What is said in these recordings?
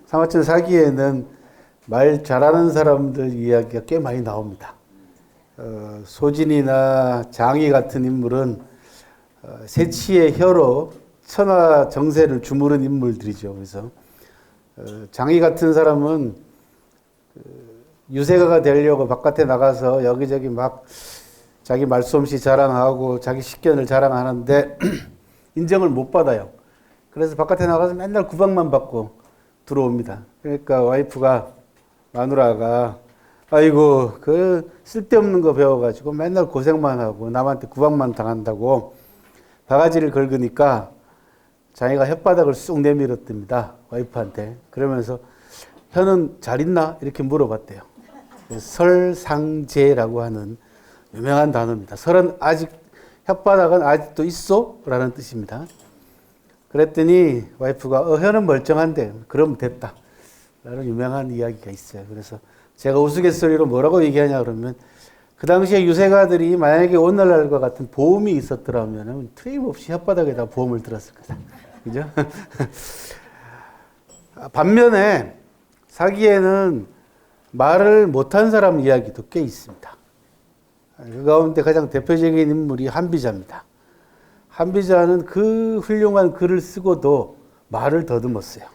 사마천 사기에는 말 잘하는 사람들 이야기가 꽤 많이 나옵니다. 소진이나 장이 같은 인물은 새치의 혀로 천하 정세를 주무른 인물들이죠. 그래서 장이 같은 사람은 유세가가 되려고 바깥에 나가서 여기저기 막 자기 말솜씨 자랑하고 자기 식견을 자랑하는데 인정을 못 받아요. 그래서 바깥에 나가서 맨날 구박만 받고 들어옵니다. 그러니까 와이프가, 마누라가, 아이고 그 쓸데없는 거 배워가지고 맨날 고생만 하고 남한테 구박만 당한다고 바가지를 긁으니까 자기가 혓바닥을 쑥 내밀었답니다. 와이프한테. 그러면서 혀는 잘 있나? 이렇게 물어봤대요. 설상제라고 하는 유명한 단어입니다. 설은 아직, 혓바닥은 아직도 있어? 라는 뜻입니다. 그랬더니 와이프가 혀는 멀쩡한데 그럼 됐다 라는 유명한 이야기가 있어요. 그래서 제가 우스갯소리로 뭐라고 얘기하냐 그러면 그 당시에 유세가들이 만약에 오늘날과 같은 보험이 있었더라면 틀림없이 혓바닥에다 보험을 들었을 거다. 그죠? 반면에 사기에는 말을 못한 사람 이야기도 꽤 있습니다. 그 가운데 가장 대표적인 인물이 한비자입니다. 한비자는 그 훌륭한 글을 쓰고도 말을 더듬었어요.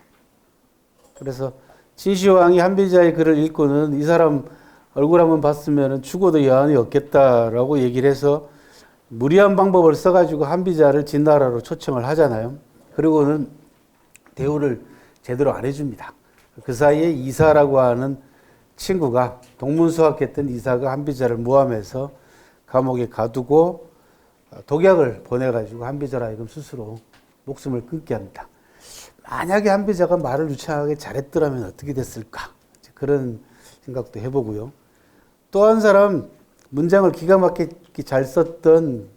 그래서 진시황이 한비자의 글을 읽고는 이 사람 얼굴 한번 봤으면 죽어도 여한이 없겠다라고 얘기를 해서 무리한 방법을 써가지고 한비자를 진나라로 초청을 하잖아요. 그리고는 대우를 제대로 안 해줍니다. 그 사이에 이사라고 하는 친구가, 동문수학했던 이사가 한비자를 모함해서 감옥에 가두고 독약을 보내가지고 한비자라 하여금 스스로 목숨을 끊게 합니다. 만약에 한비자가 말을 유창하게 잘했더라면 어떻게 됐을까? 그런 생각도 해보고요. 또 한 사람, 문장을 기가 막히게 잘 썼던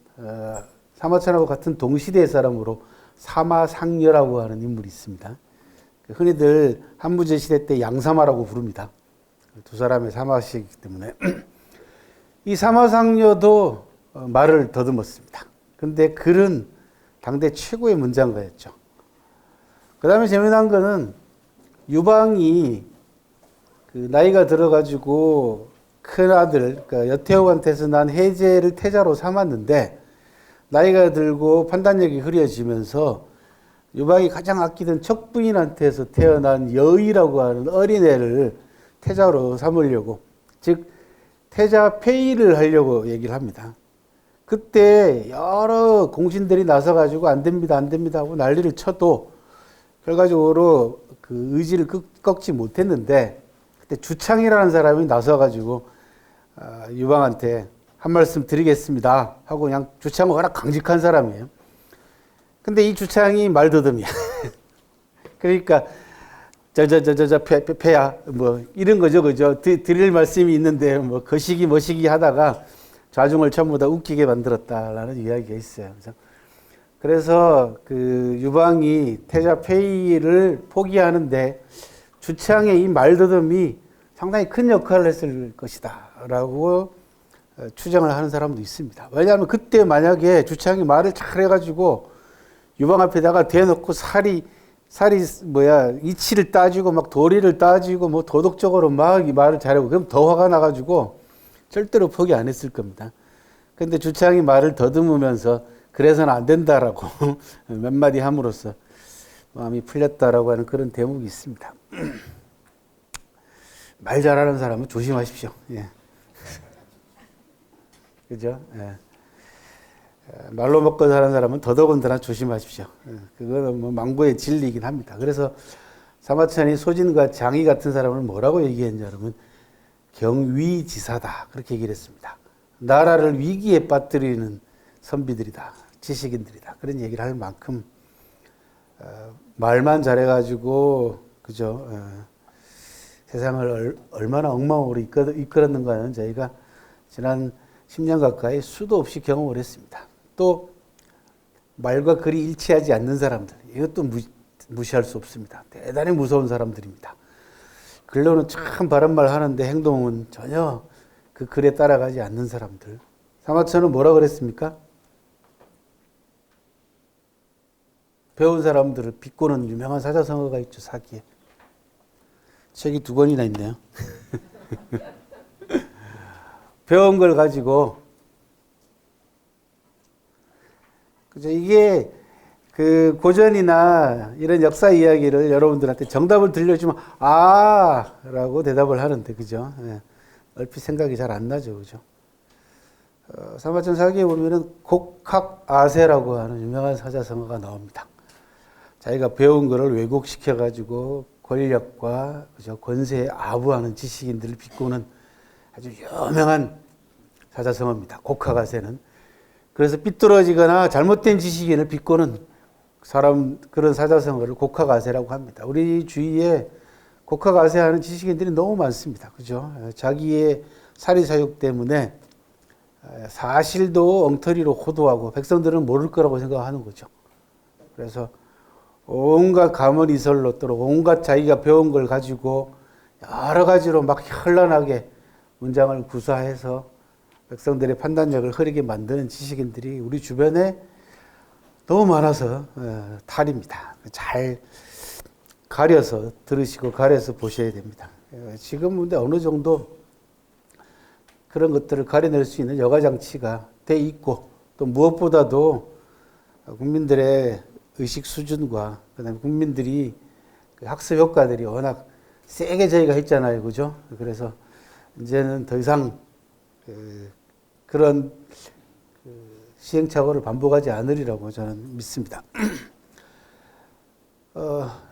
사마천하고 같은 동시대의 사람으로 사마상려라고 하는 인물이 있습니다. 흔히들 한무제 시대 때 양사마라고 부릅니다. 두 사람의 사마시이기 때문에. 이 사마상려도 말을 더듬었습니다. 근데 글은 당대 최고의 문장가였죠. 그 다음에 재미난 거는 유방이 그 나이가 들어가지고 큰 아들, 그러니까 여태옥한테서 난 해제를 태자로 삼았는데 나이가 들고 판단력이 흐려지면서 유방이 가장 아끼던 척부인한테서 태어난 여의라고 하는 어린애를 태자로 삼으려고, 즉 태자 폐위를 하려고 얘기를 합니다. 그때 여러 공신들이 나서가지고 안 됩니다, 안 됩니다 하고 난리를 쳐도 결과적으로 그 의지를 꺾지 못했는데 그때 주창이라는 사람이 나서가지고 유방한테 한 말씀 드리겠습니다 하고, 그냥 주창은 워낙 강직한 사람이에요. 근데 이 주창이 말더듬이야. 그러니까 폐야 뭐 이런 거죠, 그죠? 드릴 말씀이 있는데 뭐 거시기 머시기 하다가 좌중을 전부 다 웃기게 만들었다라는 이야기가 있어요. 그래서 그 유방이 태자 폐위를 포기하는데 주창의 이 말더듬이 상당히 큰 역할을 했을 것이다라고 추정을 하는 사람도 있습니다. 왜냐하면 그때 만약에 주창이 말을 잘해가지고 유방 앞에다가 대놓고 이치를 따지고 막 도리를 따지고 뭐 도덕적으로 막 이 말을 잘하고 그럼 더 화가 나가지고 절대로 포기 안 했을 겁니다. 근데 주창이 말을 더듬으면서 그래서는 안 된다라고 몇 마디 함으로써 마음이 풀렸다라고 하는 그런 대목이 있습니다. 말 잘하는 사람은 조심하십시오. 예. 그죠? 예. 말로 먹고 사는 사람은 더더군다나 조심하십시오. 예. 그거는 뭐 망고의 진리이긴 합니다. 그래서 사마천이 소진과 장이 같은 사람을 뭐라고 얘기했냐 그러면 경위지사다 그렇게 얘기를 했습니다. 나라를 위기에 빠뜨리는 선비들이다, 지식인들이다 그런 얘기를 할 만큼 말만 잘해가지고 그죠? 세상을 얼마나 엉망으로 이끌었는가는 저희가 지난 10년 가까이 수도 없이 경험을 했습니다. 또 말과 글이 일치하지 않는 사람들, 이것도 무시할 수 없습니다. 대단히 무서운 사람들입니다. 글로는 참 바른 말 하는데 행동은 전혀 그 글에 따라가지 않는 사람들. 사마천은 뭐라 그랬습니까? 배운 사람들을 비꼬는 유명한 사자성어가 있죠, 사기에. 책이 2권이나 있네요. 배운 걸 가지고, 그죠? 이게 그 고전이나 이런 역사 이야기를 여러분들한테 정답을 들려주면, 아! 라고 대답을 하는데, 그죠? 예. 얼핏 생각이 잘 안 나죠, 그죠? 사마천 사기에 보면은 곡학아세라고 하는 유명한 사자성어가 나옵니다. 자기가 배운 거를 왜곡시켜가지고 권력과 그죠? 권세에 아부하는 지식인들을 비꼬는 아주 유명한 사자성어입니다. 곡학아세는. 그래서 삐뚤어지거나 잘못된 지식인을 비꼬는 사람, 그런 사자성어를 곡학아세라고 합니다. 우리 주위에 곡학아세하는 지식인들이 너무 많습니다. 그죠? 자기의 사리사욕 때문에 사실도 엉터리로 호도하고 백성들은 모를 거라고 생각하는 거죠. 그래서 온갖 가문이설로 또 온갖 자기가 배운 걸 가지고 여러 가지로 막 현란하게 문장을 구사해서 백성들의 판단력을 흐리게 만드는 지식인들이 우리 주변에 너무 많아서 탈입니다. 잘 가려서 들으시고 가려서 보셔야 됩니다. 지금 근데 어느 정도 그런 것들을 가려낼 수 있는 여가장치가 돼 있고 또 무엇보다도 국민들의 의식 수준과 그다음에 국민들이 학습 효과들이 워낙 세게 저희가 했잖아요, 그죠? 그래서 이제는 더 이상 그런 시행착오를 반복하지 않으리라고 저는 믿습니다.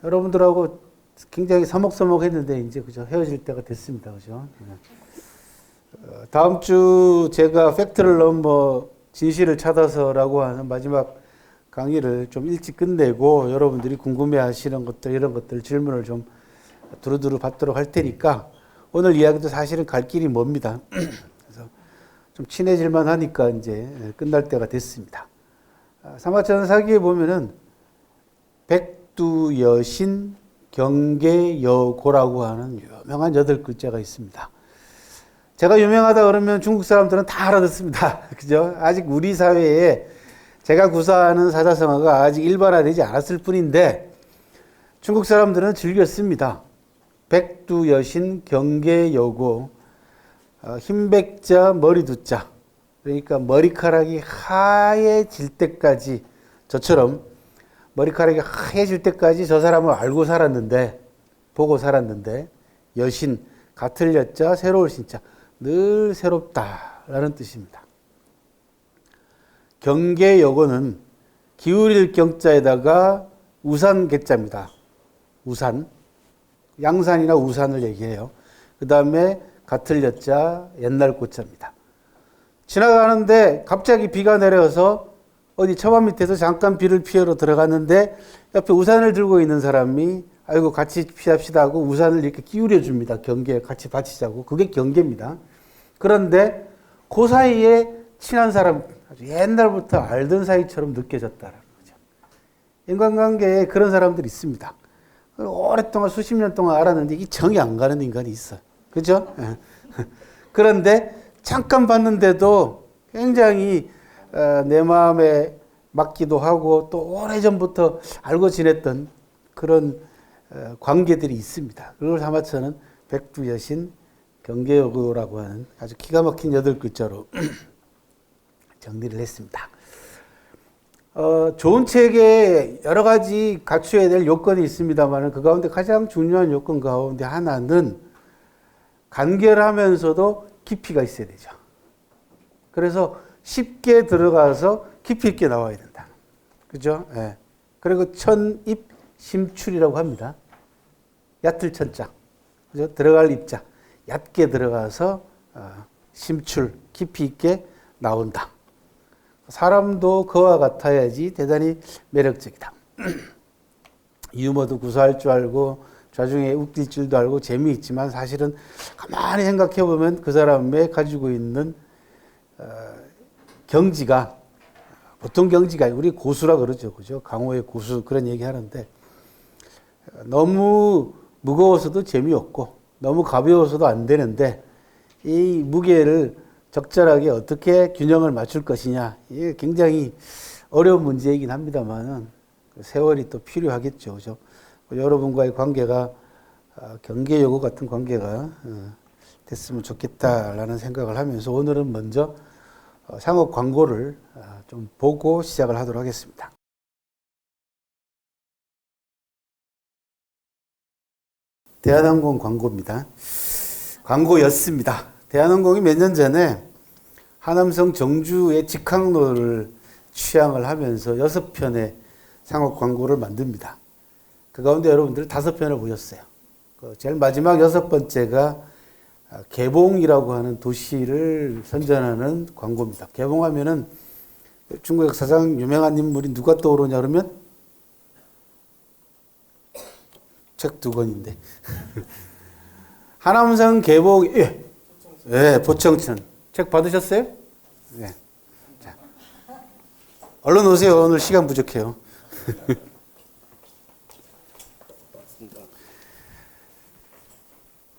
여러분들하고 굉장히 서먹서먹했는데 이제 그죠? 헤어질 때가 됐습니다, 그죠? 다음 주 제가 팩트를 넘어 진실을 찾아서라고 하는 마지막 강의를 좀 일찍 끝내고 여러분들이 궁금해하시는 것들 이런 것들 질문을 좀 두루두루 받도록 할 테니까 오늘 이야기도 사실은 갈 길이 멉니다. 그래서 좀 친해질만 하니까 이제 끝날 때가 됐습니다. 사마천 사기에 보면은 백두여신 경계여고라고 하는 유명한 8글자가 있습니다. 제가 유명하다 그러면 중국 사람들은 다 알아듣습니다. 그죠? 아직 우리 사회에 제가 구사하는 사자성어가 아직 일반화되지 않았을 뿐인데 중국 사람들은 즐겼습니다. 백두여신 경계여고, 흰백자 머리두자, 그러니까 머리카락이 하얘질 때까지, 저처럼 머리카락이 하얘질 때까지 저 사람을 알고 살았는데, 보고 살았는데, 여신, 같을 여자, 새로울 신자, 늘 새롭다라는 뜻입니다. 경계여고는 기울일 경자에다가 우산 개자입니다. 우산. 양산이나 우산을 얘기해요. 그 다음에 같을 여자, 옛날 꽃자입니다. 지나가는데 갑자기 비가 내려서 어디 처마 밑에서 잠깐 비를 피하러 들어갔는데 옆에 우산을 들고 있는 사람이 아이고 같이 피합시다 하고 우산을 이렇게 기울여 줍니다. 경계에 같이 받치자고. 그게 경계입니다. 그런데 그 사이에 친한 사람, 아주 옛날부터 알던 사이처럼 느껴졌다라는 거죠. 인간관계에 그런 사람들이 있습니다. 오랫동안 수십 년 동안 알았는데 이 정이 안 가는 인간이 있어요. 그죠? 그런데 잠깐 봤는데도 굉장히 내 마음에 맞기도 하고 또 오래전부터 알고 지냈던 그런 관계들이 있습니다. 그걸 사마천은 백두여신 경계여고라고 하는 아주 기가 막힌 8글자로 정리를 했습니다. 좋은 책에 여러 가지 갖춰야 될 요건이 있습니다만 그 가운데 가장 중요한 요건 가운데 하나는 간결하면서도 깊이가 있어야 되죠. 그래서 쉽게 들어가서 깊이 있게 나와야 된다. 그죠? 예. 그리고 천입 심출이라고 합니다. 얕을 천자. 그죠? 들어갈 입자. 얕게 들어가서 심출, 깊이 있게 나온다. 사람도 그와 같아야지 대단히 매력적이다. 유머도 구사할 줄 알고 좌중에 웃길 줄도 알고 재미있지만 사실은 가만히 생각해 보면 그 사람의 가지고 있는 경지가 보통 경지가 우리 고수라 그러죠, 그죠? 강호의 고수 그런 얘기 하는데 너무 무거워서도 재미없고 너무 가벼워서도 안 되는데 이 무게를 적절하게 어떻게 균형을 맞출 것이냐 이게 굉장히 어려운 문제이긴 합니다만은 세월이 또 필요하겠죠, 그죠? 여러분과의 관계가 경계 요구 같은 관계가 됐으면 좋겠다라는 생각을 하면서 오늘은 먼저 상업 광고를 좀 보고 시작을 하도록 하겠습니다. 대한항공 광고입니다. 광고였습니다. 대한항공이 몇 년 전에 하남성 정주의 직항로를 취항을 하면서 6편의 상업 광고를 만듭니다. 그 가운데 여러분들 5편을 보셨어요. 제일 마지막 6번째가 개봉이라고 하는 도시를 선전하는 광고입니다. 개봉하면은 중국 역사상 유명한 인물이 누가 떠오르냐 그러면 책 2권인데 하남성 개봉 예, 포청천 책 받으셨어요? 네. 자, 얼른 오세요. 오늘 시간 부족해요.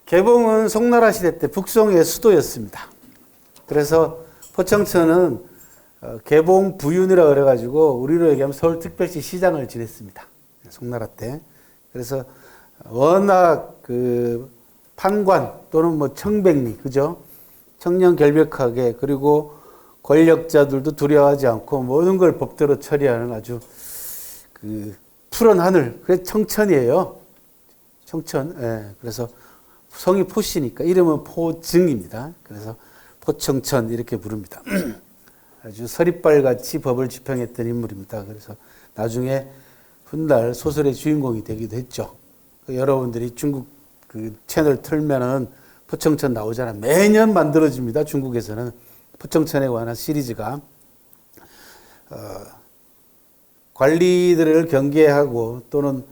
개봉은 송나라 시대 때 북송의 수도였습니다. 그래서 포청천은 개봉 부윤이라고 그래가지고 우리로 얘기하면 서울특별시 시장을 지냈습니다. 송나라 때. 그래서 워낙 그 판관 또는 뭐 청백리, 그죠? 청렴결백하게 그리고 권력자들도 두려워하지 않고 모든 걸 법대로 처리하는 아주 그 푸른 하늘, 그게 청천이에요. 청천. 예. 그래서 성이 포시니까 이름은 포증입니다. 그래서 포청천 이렇게 부릅니다. 아주 서리빨같이 법을 집행했던 인물입니다. 그래서 나중에 훗날 소설의 주인공이 되기도 했죠. 여러분들이 중국 그 채널 틀면은 포청천 나오잖아. 매년 만들어집니다. 중국에서는 포청천에 관한 시리즈가 관리들을 경계하고 또는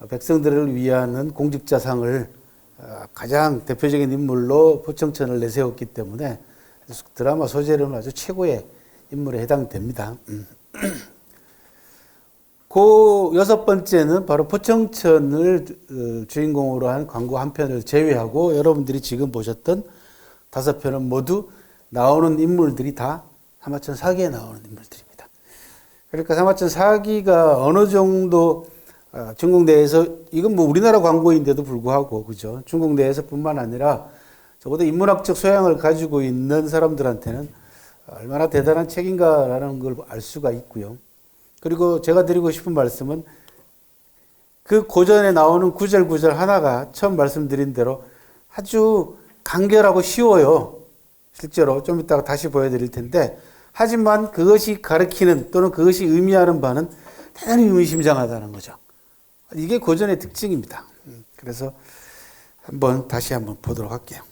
백성들을 위하는 공직자상을 가장 대표적인 인물로 포청천을 내세웠기 때문에 드라마 소재로는 아주 최고의 인물에 해당됩니다. 그 6번째는 바로 포청천을 주인공으로 한 광고 한 편을 제외하고 여러분들이 지금 보셨던 5편은 모두 나오는 인물들이 다 사마천 사기에 나오는 인물들입니다. 그러니까 사마천 사기가 어느 정도 중국 내에서 이건 뭐 우리나라 광고인데도 불구하고 그죠? 중국 내에서뿐만 아니라 적어도 인문학적 소양을 가지고 있는 사람들한테는 얼마나 대단한 책인가라는 걸 알 수가 있고요. 그리고 제가 드리고 싶은 말씀은 그 고전에 나오는 구절 하나가 처음 말씀드린 대로 아주 간결하고 쉬워요. 실제로 좀 이따가 다시 보여드릴 텐데 하지만 그것이 가리키는 또는 그것이 의미하는 바는 대단히 의미심장하다는 거죠. 이게 고전의 특징입니다. 그래서 다시 한번 보도록 할게요.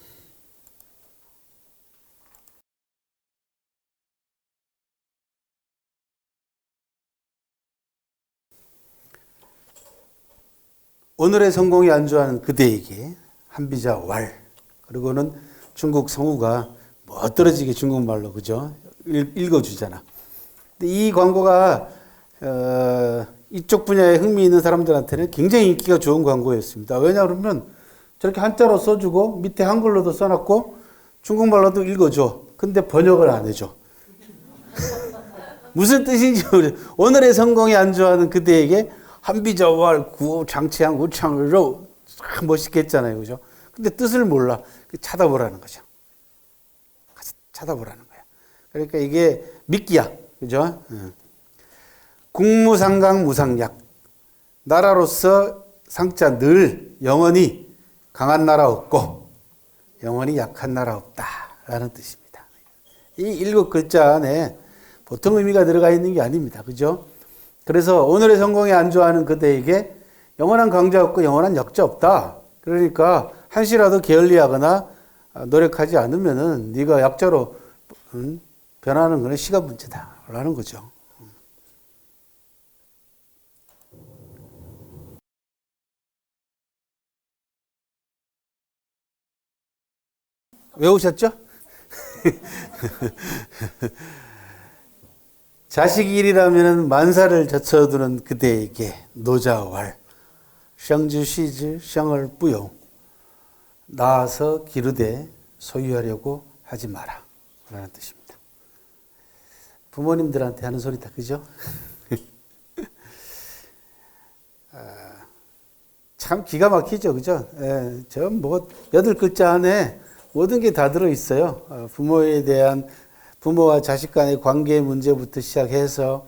오늘의 성공이 안주하는 그대에게 한비자 왈. 그리고는 중국 성우가 멋들어지게 중국말로 그죠? 읽어주잖아. 근데 이 광고가 이쪽 분야에 흥미 있는 사람들한테는 굉장히 인기가 좋은 광고였습니다. 왜냐하면 저렇게 한자로 써주고 밑에 한글로도 써놨고 중국말로도 읽어줘. 근데 번역을 안 해줘. 무슨 뜻인지 모르겠어요. 오늘의 성공에 안주하는 그대에게 한비자왈 구호 장치한 우창으로 멋있게 했잖아요. 그죠? 근데 뜻을 몰라. 찾아보라는 거죠. 찾아보라는 거야. 그러니까 이게 미끼야. 그죠? 국무상강 무상약. 나라로서 상자 늘 영원히 강한 나라 없고 영원히 약한 나라 없다라는 뜻입니다. 이 7글자 안에 보통 의미가 들어가 있는 게 아닙니다. 그죠? 그래서 오늘의 성공에 안주하는 그대에게 영원한 강자 없고 영원한 역자 없다. 그러니까 한시라도 게을리하거나 노력하지 않으면은 네가 약자로 변하는 것은 시간 문제다라는 거죠. 외우셨죠? 자식 일이라면 만사를 젖혀두는 그대에게 노자왈 샹주시즈 샹을 뿌용 나아서 기르되 소유하려고 하지 마라 라는 뜻입니다. 부모님들한테 하는 소리다. 그죠? 참 기가 막히죠, 그죠? 예, 저 뭐 8글자 안에 모든 게 다 들어 있어요. 부모에 대한 부모와 자식 간의 관계 문제부터 시작해서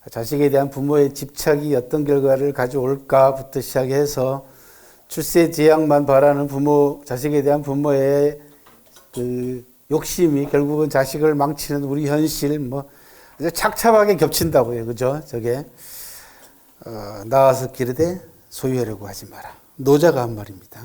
자식에 대한 부모의 집착이 어떤 결과를 가져올까부터 시작해서 출세 제약만 바라는 부모, 자식에 대한 부모의 그 욕심이 결국은 자식을 망치는 우리 현실, 뭐 아주 착잡하게 겹친다고요, 그죠? 저게 나와서 기르되 소유하려고 하지 마라. 노자가 한 말입니다.